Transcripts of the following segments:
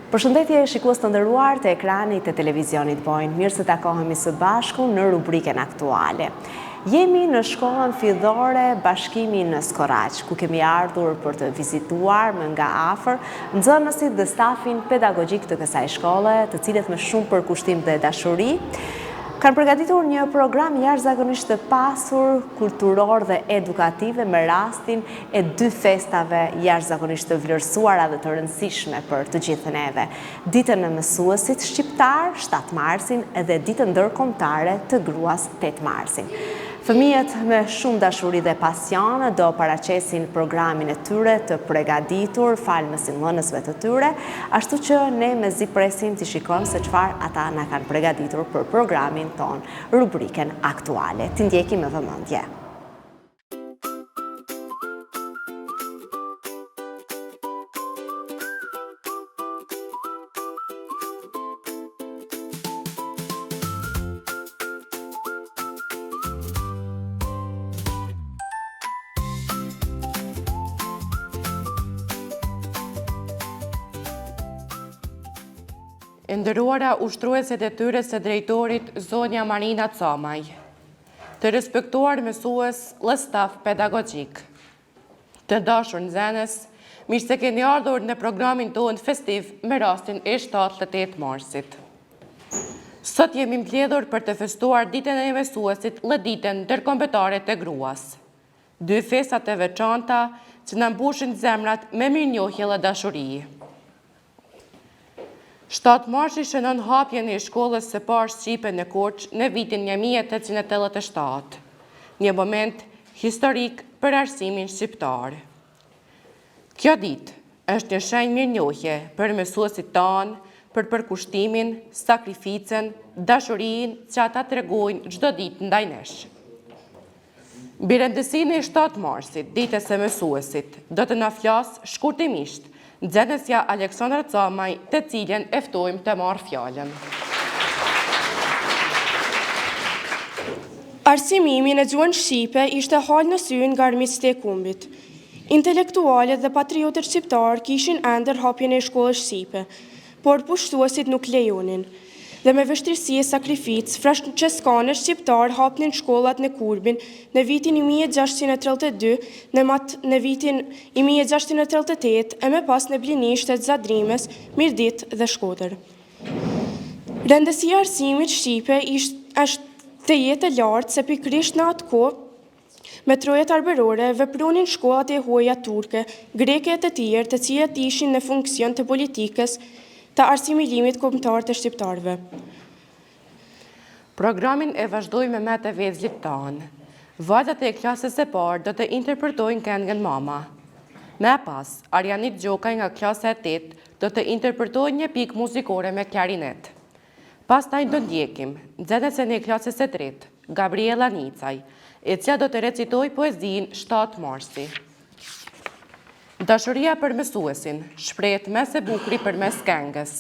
Përshëndetje shikues të nderuar të ekranit të televizionit Point. Mirë se takohemi së bashku në rubriken aktuale. Jemi në shkollën fillore Bashkimi në Skorraq, ku kemi ardhur për të vizituar më nga afër nxënësit dhe stafin pedagogjik të kësaj shkolle, të cilët me shumë përkushtim dhe dashuri kanë përgatitur një program jashtëzakonisht të pasur, kulturor dhe edukative me rastin e 2 festave jashtëzakonisht të vlerësuara dhe të rëndësishme për të gjithë neve. Ditën e mësuesit shqiptar 7 marsin edhe ditën ndërkombëtare të gruas 8 marsin. Fëmijët me shumë dashuri dhe pasion do paraqesin programin e tyre të përgatitur falë mësimdhënësve të tyre, ashtu që ne mezi presim të shikojmë se çfarë ata na kanë përgatitur për programin ton, rubriken aktuale. Të ndjekim me vëmendje. Nderuara ushtrueset e tyre së drejtorit zonja Marina Comaj, të respektuar mësues dhe staf pedagogjik, të dashur nxënës, mirë se keni ardhur në programin tonë festiv me rastin e 7-8 marsit. Sot jemi mbledhur për të festuar ditën e mësuesit dhe ditën ndërkombëtare të gruas. 2 festat e veçanta që na mbushin zemrat me mirënjohje dhe dashuri. 7 marsi shënon hapjen e shkollës së parë shqipe në Korç në vitin 1887, një moment historik për arsimin shqiptar. Kjo ditë është një shenjë mirënjohje për mësuesit tanë, për përkushtimin, sakrificën, dashurinë që ata tregojnë çdo ditë ndaj nesh. Mbi rëndësinë e 7 marsit, ditës së mësuesit, do të na flasë shkurtimisht nxënësja Aleksandra Comaj, të cilën e ftojmë të marrë fjalën. Arsimimi në gjuhën shqipe ishte hal në sy nga armiqtë e kumbit. Intelektualet dhe patriotët shqiptar kishin ender hapjen e shkollës shqipe, por pushtuesit nuk lejonin. Dhe me vështirësi e sakrificë, franceskanët shqiptar hapnin shkollat në Kurbin në vitin 1632, në vitin 1638 e me pas në Blinisht, Zadrimes, Mirdit dhe Shkodër. Rëndësia arsimit shqipe është të jetë e lartë se pikërisht në atë kohë me trojet arbërore vepronin shkollat e huaja turke, greke e të tjerë të cilat ishin në funksion të politikës të arsimilimit kombëtar të shqiptarëve. Programin e vazhdojmë me të vezlit tanë. Vajzat e klasës së parë do të interpretojnë këngën Mama. Me pas, Arianit Gjokaj nga klasa e 8 do të interpretojnë një pikë muzikore me klarinet. Pastaj do ndjekim nxënësen e klasës së 3, Gabriela Nicaj, e cila do të recitojë poezinë 7 marsi. Dashuria për mësuesin shprehet mes e bukuri përmes këngës.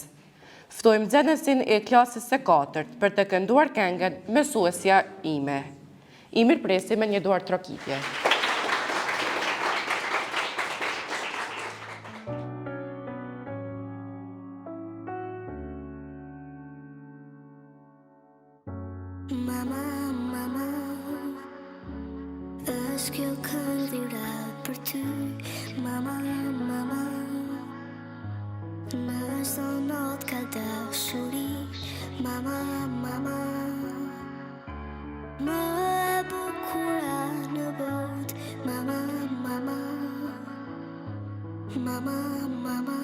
Ftojmë nxënësin e klasës së 4 për të kënduar këngën Mësuesja ime. I mirëpresim me një duar trokitje. Mama, mama, është kjo këngë dhira për ty. Mama, mama, më sonot ka dashuri. Mama, mama, më e bukura në botë. Mama, mama, mama, mama.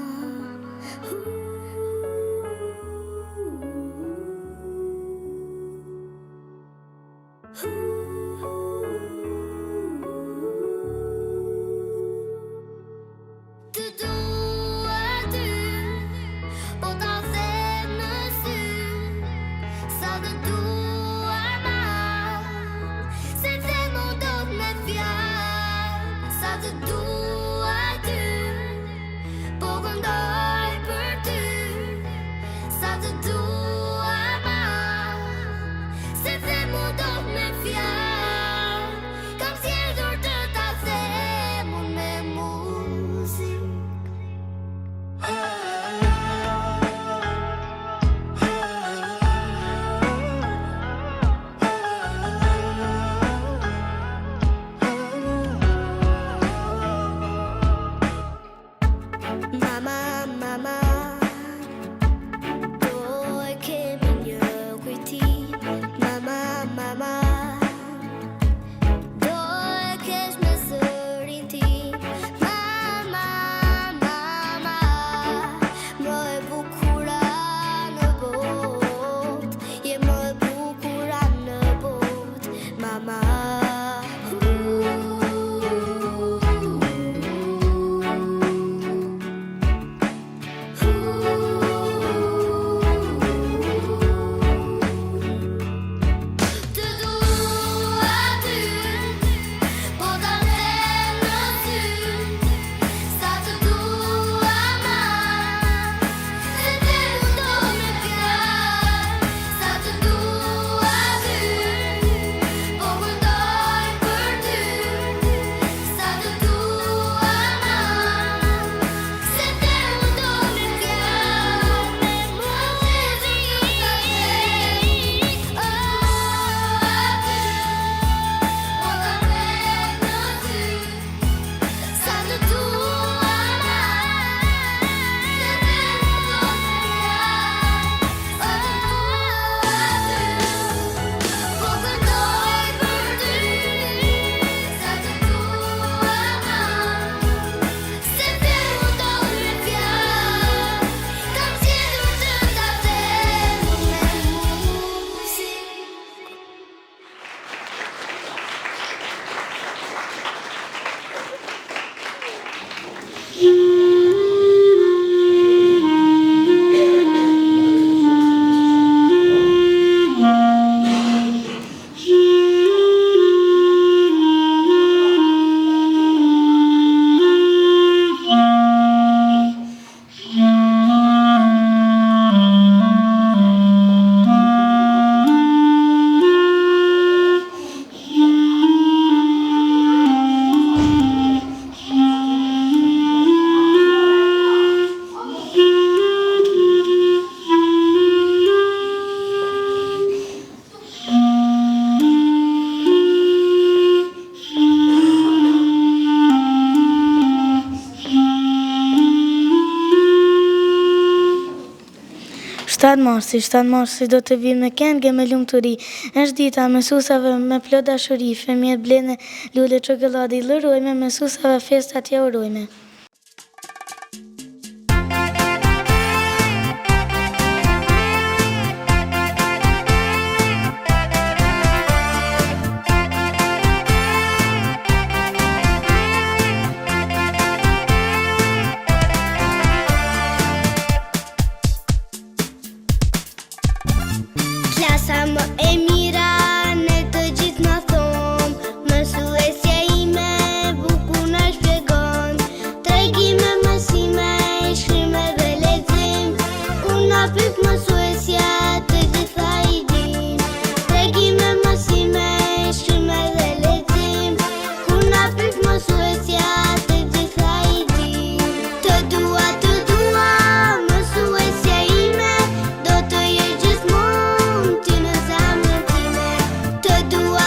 7 marsi do të vinë me këngë me lumturi. Është dita mësuesave me plot dashuri, fëmijët blene lule çokolladë i lërojme, mësuesave festat ja urojme. Klasa më e mira në të gjithë në thonë, mësuesja ime buku në shpjegon, tregime mësime, shkrime dhe lexim, ku na pyet mësuesja të gjitha i dim, tregime mësime, shkrime dhe lexim, ku na pyet mësuesja të gjitha i dim. Të dua mësuesja ime, do të jesh gjithmonë ti në zemrën time. Të dua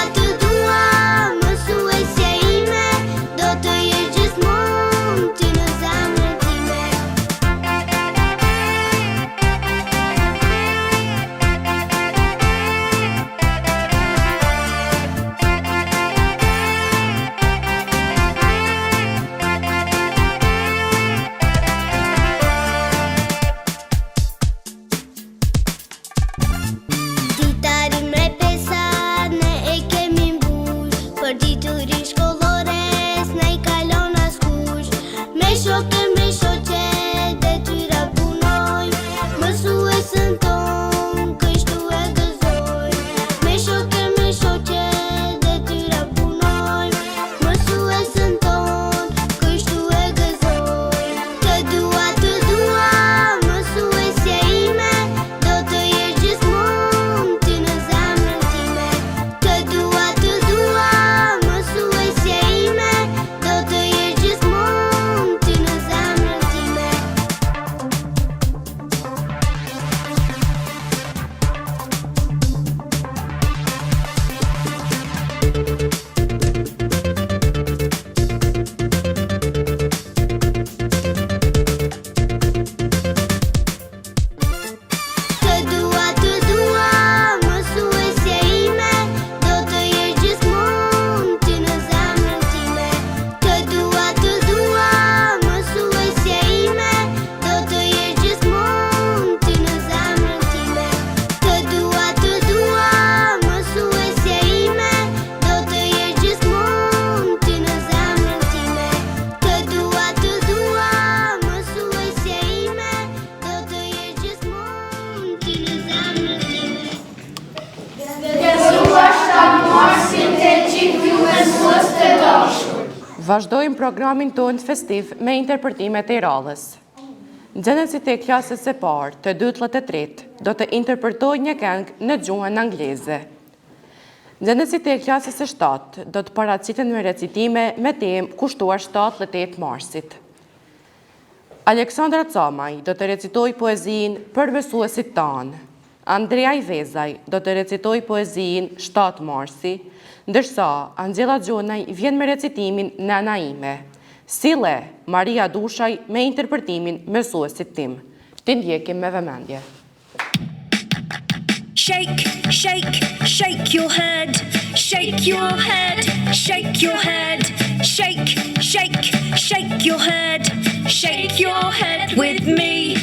mësuesja ime, do të jesh gjithmonë ti në zemrën time. Ditarin me pesa ne e kemi mbush, për diturin shkollore s'na i kalon askush. Me shoke, me shoqe, detyra punoj, mësuesën ton kështu e gëzoj. Me shoke, me shoqe, detyra punoj, mësuesën ton kështu e gëzoj. Të dua mësuesja ime, do të jesh gjithmonë ti në zemrën time. Të dua mësuesja ime, do të jesh gjithmonë ti në zemrën time. Të dua mësuesja ime, do të jesh gjithmonë ti në zemrën time. Të dua mësuesja ime, do të jesh gjithmonë ti në zemrën time. Të dua mësuesja ime, do të jesh gjithmonë ti në zemrën time. Të dua mësuesja ime, do të jesh gjithmonë ti në zemrën time. Vazhdojmë programin tonë festiv me interpretimet e radhës. Nxënësit e klasës së parë të dytëllët e tretë do të interpretojnë një këngë në gjuhën angleze. Nxënësit e klasës së shtatë do të paraqiten me recitime me temë kushtuar 7-8 marsit. Aleksandra Camaj do të recitojë poezinë për mësuesit tanë. Andrea Ivezaj do të recitoj poezinë 7 marsi, ndërsa Angela Gjonaj vjen me recitimin Nëna ime. Sille Maria Dushaj me interpretimin mësuesit tim. Të ndjekim me vëmendje. Shake, shake, shake your head. Shake your head, shake your head. Shake, shake, shake your head. Shake your head with me.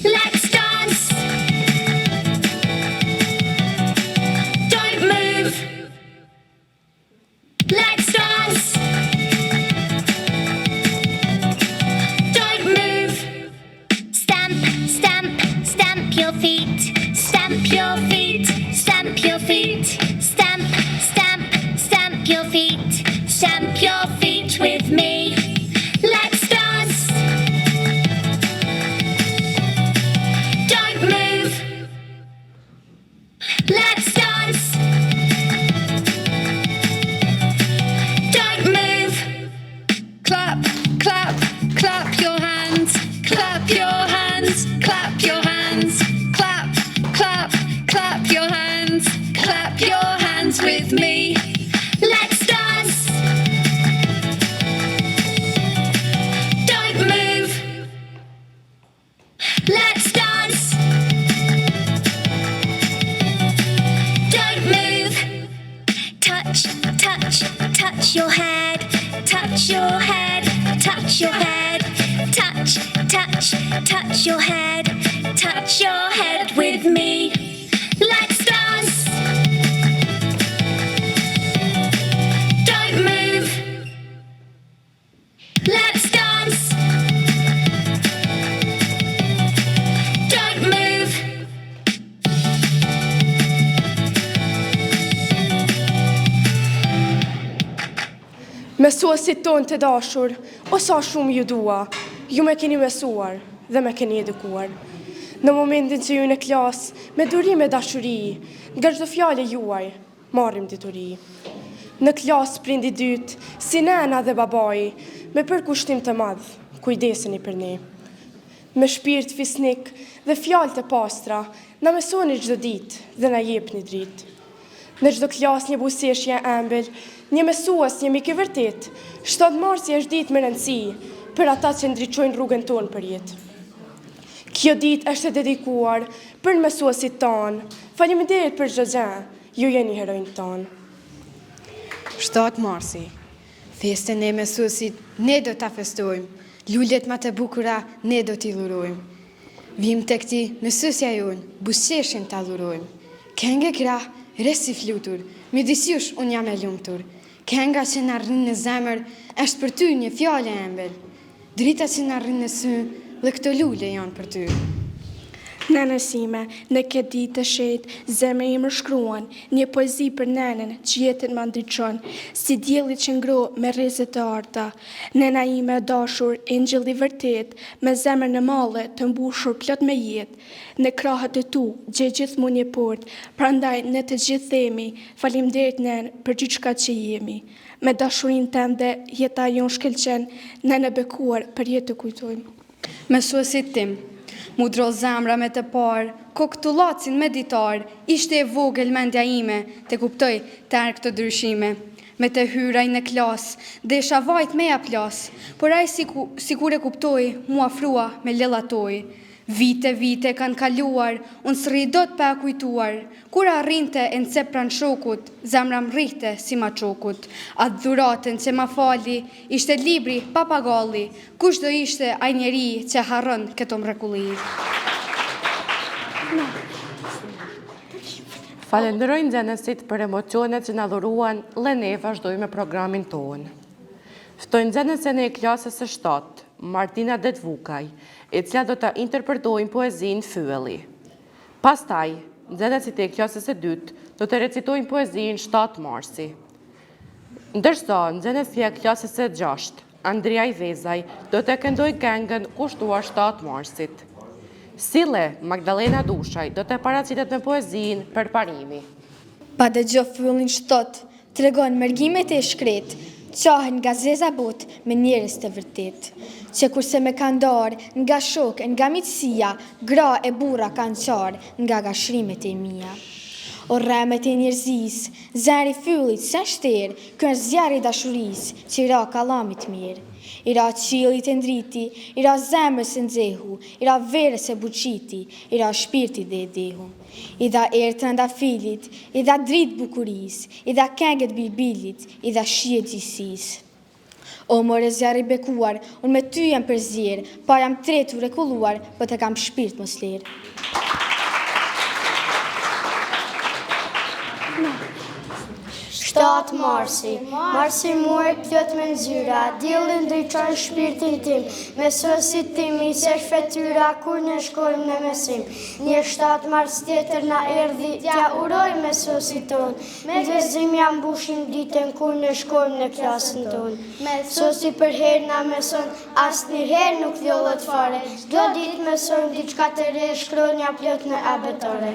Let's dance. Don't move. Let's dance. Don't move. Stamp, stamp, stamp your feet. Stamp your feet. Stamp your feet. Stamp, stamp, stamp your feet. Stamp your feet with me. Let's dance. Don't move. Let's dance. Don't move. Clap, clap, clap your hands. Clap your hands. Clap your hands. Clap, clap, clap your hands. Clap your hands with me. Let's dance. Don't move. Let's dance. touch your head, touch your head, touch your head, touch, touch, touch your head, touch your head with me. Let's dance. Don't move. Let's dance. Don't move. Mësuesit tonë të dashur, o sa shumë ju dua, ju me keni mësuar dhe me keni edukuar. Në momentin që ju në klasë, me durim e dashuri, nga çdo fjalë juaj, marrim dituri. Në klasë prindi dytë, si nena dhe babai, me përkushtim të madh, kujdeseni për ne. Me shpirt fisnik dhe fjalë të pastra, na mësoni çdo ditë dhe na jepni dritë. Në çdo klasë një buzëqeshje e ëmbël, një mësues, një mik i vërtet. 7 marsi është ditë me rëndësi për ata që ndriçojnë rrugën tonë për jetë. Kjo ditë është e dedikuar për mësuesit tanë. Faleminderit për çdo gjë, ju jeni heronjtë tanë. 7 marsi, festën e mësuesit ne do ta festojmë, lullet më të bukura ne do t'i dhurojmë. Vim tek ti mësuesja jonë, buzëqeshjen ta dhurojmë. Këngë krah, resi flutur, midis jush unë jam e lumtur. Kënga që na rrin në zemër është për ty një fjalë e ëmbël. Drita që na rrin në sy dhe këto lule janë për ty. Nënësime, në këtë ditë të shetë, zemra ime shkruan një poezi për nënën që jetën më ndriçon, si dielli që ngro me rreze të arta. Nëna ime e dashur, engjëll i vërtet, me zemër në malle të mbushur plot me jetë. Në krahët e tu, gjithmonë një portë, prandaj ne të gjithë themi, faleminderit nën për gjithçka që jemi. Me dashurinë tënde, jeta jonë shkëlqen, nënë e bekuar për jetë të kujtojmë. Mësuesit tim, mu dro zemra me të parë, koktullacin me ditar, ishte e vogël mendja ime, të kuptoj tërë këtë ndryshime. Me të hyraj në klasë, desha vajt me ja plas, por ai sikur e kuptoj, mu afrua me lellatoj. Vite kanë kaluar, unë s'rri do të pa kujtuar, kur arrinte e nëse pran shokut, zemra m'rrihte si ma qokut. Atë dhuratën që ma fali, ishte libri papagalli, kush do ishte ai njeri që harron këto mrekulli. Falenderoj nxënësit për emocionet që na dhuruan dhe ne vazhdojmë me programin tonë. Ftoj nxënësen e klasës së 7, Martina Detvukaj, e cila do të interpretojnë poezin Fyelli. Pastaj, nxënësit e klasës së 2 do të recitojnë poezin 7 marsi. Ndërsa, nxënësia e klasës së 6, Andrea Ivezaj, do të këndoj këngën kushtuar 7 marsit. Sile Magdalena Dushaj do të paraqitet me poezin Për parimi. Pa dëgjo fyellin 7, tregon mërgimet e shkret, qahen nga zeza bot me njerëz të vërtet, që kurse me kanë darë nga shok, nga miqësia, gra e burra kanë qarë nga gashrimet e mia. O rremet e njerëzis, zëri fyllit se shterë, ky është zjarri i dashurisë që i ra kallamit mirë. I ra qiellit e ndriti, i ra zemrës e nxehu, i ra verës e buçiti, i ra shpirtit dhe e dehu. I dha erë të nda-filit, i dha dritë bukuris, i dha këngët bilbilit, i dha shijet gjësis. O more zjarri bekuar, unë me ty jam përzirë, pa jam tretur e kulluar, po të kam shpirt mos lirë. Shtatë marsi, marsi muaj plot me nzyra, dielli ndriçon shpirtin tim, mësuesit tim i se shfetyra kur ne shkojmë në mesim. Një 7 mars tjetër na erdhi, t'ja uroj mësuesit ton, me gëzim ja mbushim ditën kur ne shkojmë në klasën ton. Mësuesi për herë na mëson, asnjëherë nuk vjollët fare, çdo ditë mësojmë diçka të re, shkronja plot në abetore.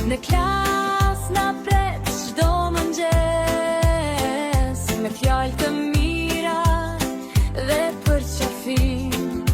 Në klas na pret çdo mëngjes, me fjalë të mira dhe për qafim.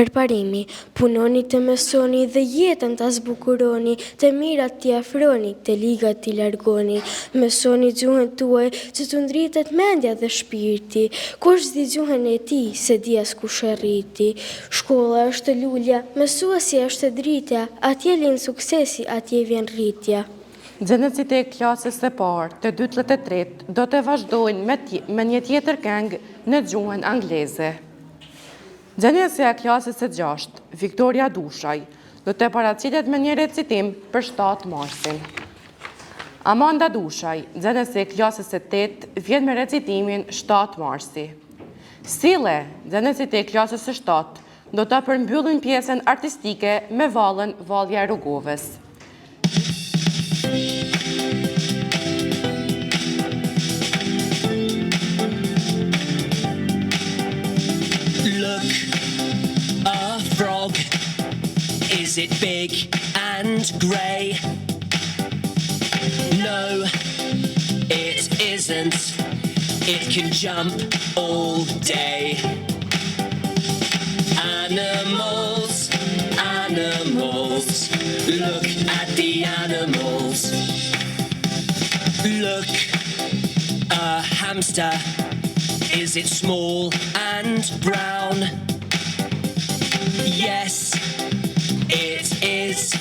përparimi, punoni të mësoni dhe jetën të zbukuroni, të mirat t'i afroni, të ligat t'i largoni, mësoni gjuhën tuaj që të ndritet mendja dhe shpirti, kush zdi gjuhën e ti se di as kush e rriti. Shkolla është lulja, mësuesi është dritja, atje lind suksesi, atje vjen rritja. Nxënësit e klasës së parë, të dytë dhe të tretë, do të vazhdojnë me një tjetër këngë në gjuhën angleze. Nxënësja e klasës së gjashtë, Viktoria Dushaj, do të paraqitet me një recitim për 7 marsin. Amanda Dushaj, nxënëse e klasës së 8, vjen me recitimin 7 marsi. Sile, nxënësit e klasës së 7, do të përmbyllin pjesën artistike me vallën Vallja e Rrugovës. Look, a frog. Is it big and grey? No, it isn't. It can jump all day. Animals, animals. Look at the animals. Look, a hamster. Is it small and brown? Yes, it is.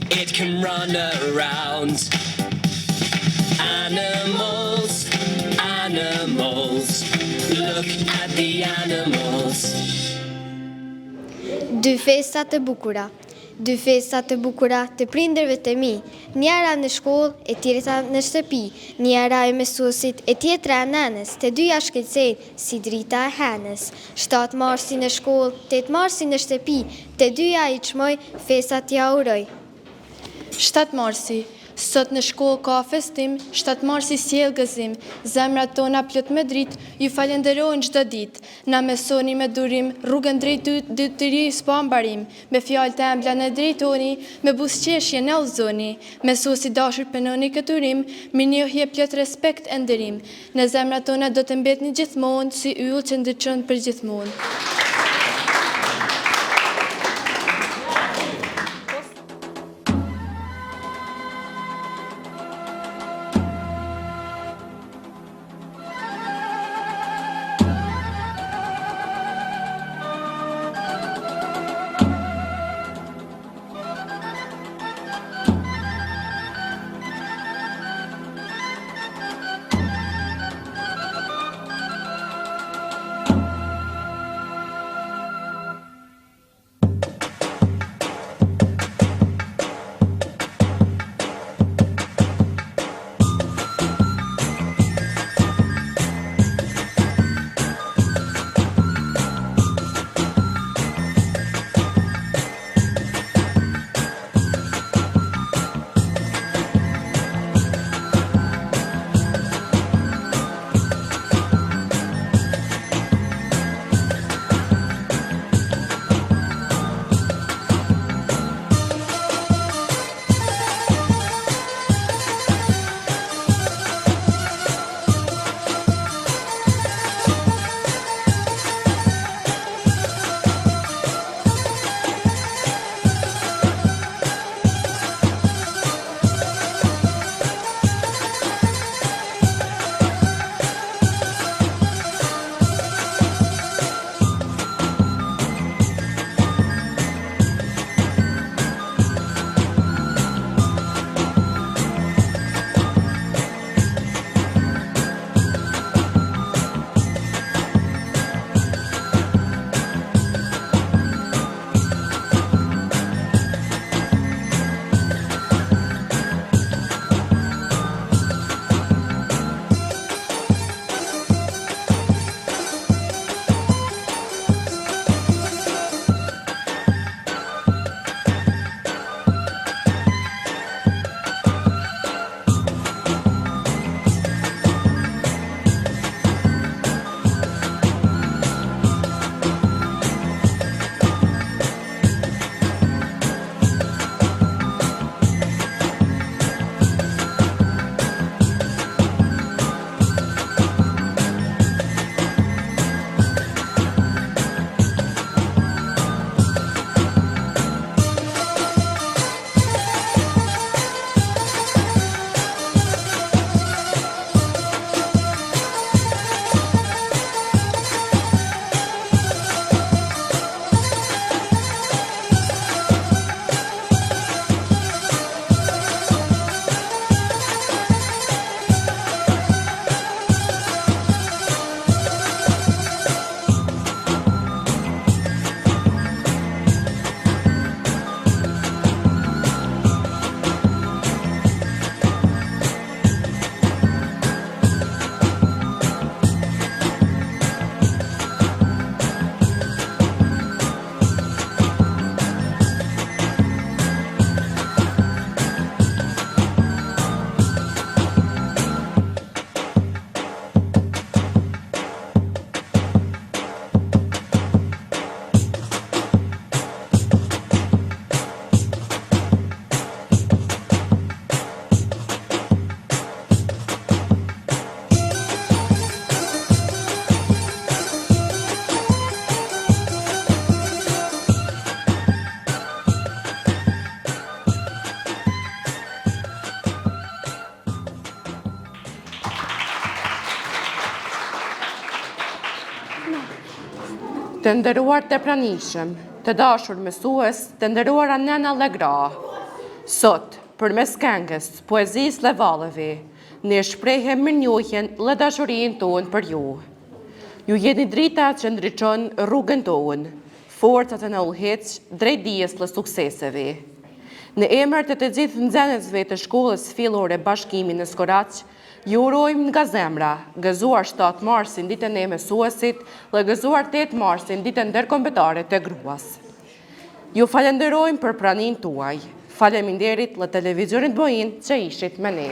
It can run around. Animals, animals. Look at the animals. Dy festa të bukura. Dy festa të bukura të prindërve të mi, njëra në shkollë e tjetra në shtëpi, njëra e mësuesit e tjetra e nënës, të dyja shkëlqejnë si drita e henës. 7 marsi në shkollë, 8 marsi në shtëpi, të dyja i çmoj, festat ja uroj. 7 marsi, sot në shkollë ka festim, 7 marsi sjell gëzim, zemrat tona plot me dritë, ju falenderojnë çdo ditë. Na mësoni me durim, rrugën drejt dytëri s'pa mbarim, me fjalë të ëmbla në drejtoni, me buzëqeshje në udhëzoni. Mësuesi dashur pënoni këtë urim, me njohje plot respekt e nderim. Në zemrat tona do të mbetni gjithmonë si yll që ndriçon për gjithmonë. Të nderuar të pranishëm, të dashur mësues, të nderuara nëna dhe gra. Sot, përmes këngës, poezisë dhe vallëve, ne shprehem mirënjohjen dhe dashurinë tonë për ju. Ju jeni drita që ndriçon rrugën tonë, forcat e na udhëheq drejt dijes dhe sukseseve. Në emër të gjithë nxënësve të shkollës fillore Bashkimi në Skoraç, ju urojmë nga zemra, gëzuar 7 marsin ditën e mësuesit dhe gëzuar 8 marsin ditën ndërkombëtare të gruas. Ju falenderojmë për praninë tuaj. Faleminderit dhe televizionit Boin që ishit me ne.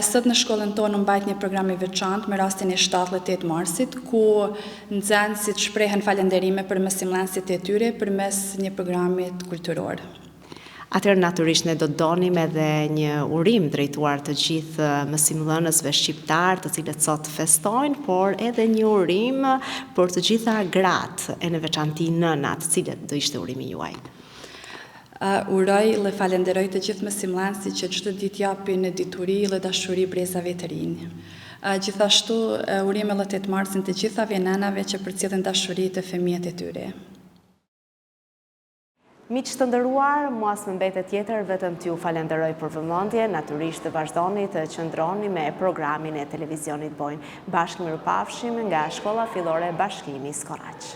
Sot në shkollën tonë mbajt një program i veçantë me rastin e 7 dhe 8 marsit, ku nxënësit shprehen falenderime për mësimdhënësit e tyre përmes një programit kulturor. Atëherë natyrisht ne do donim edhe një urim drejtuar të gjithë mësimdhënësve shqiptar, të cilët sot festojnë, por edhe një urim për të gjitha gratë e në veçanti nënat, të cilët do ishte urimi juaj. Uroj dhe falenderoj të gjithë mësimdhënësit që çdo ditë japin dituri dhe dashuri brezave të rinj. Gjithashtu urim edhe 8 marsin të gjithave nënave që përcjellin dashuri të fëmijët e tyre. Miq të nderuar, mua s'më mbetet tjetër vetëm t'ju falenderoj për vëmendje, natyrisht të vazhdoni të qëndroni me programin e televizionit Boin. Bashkë mirupafshim nga Shkolla Fillore Bashkimi Skoraç.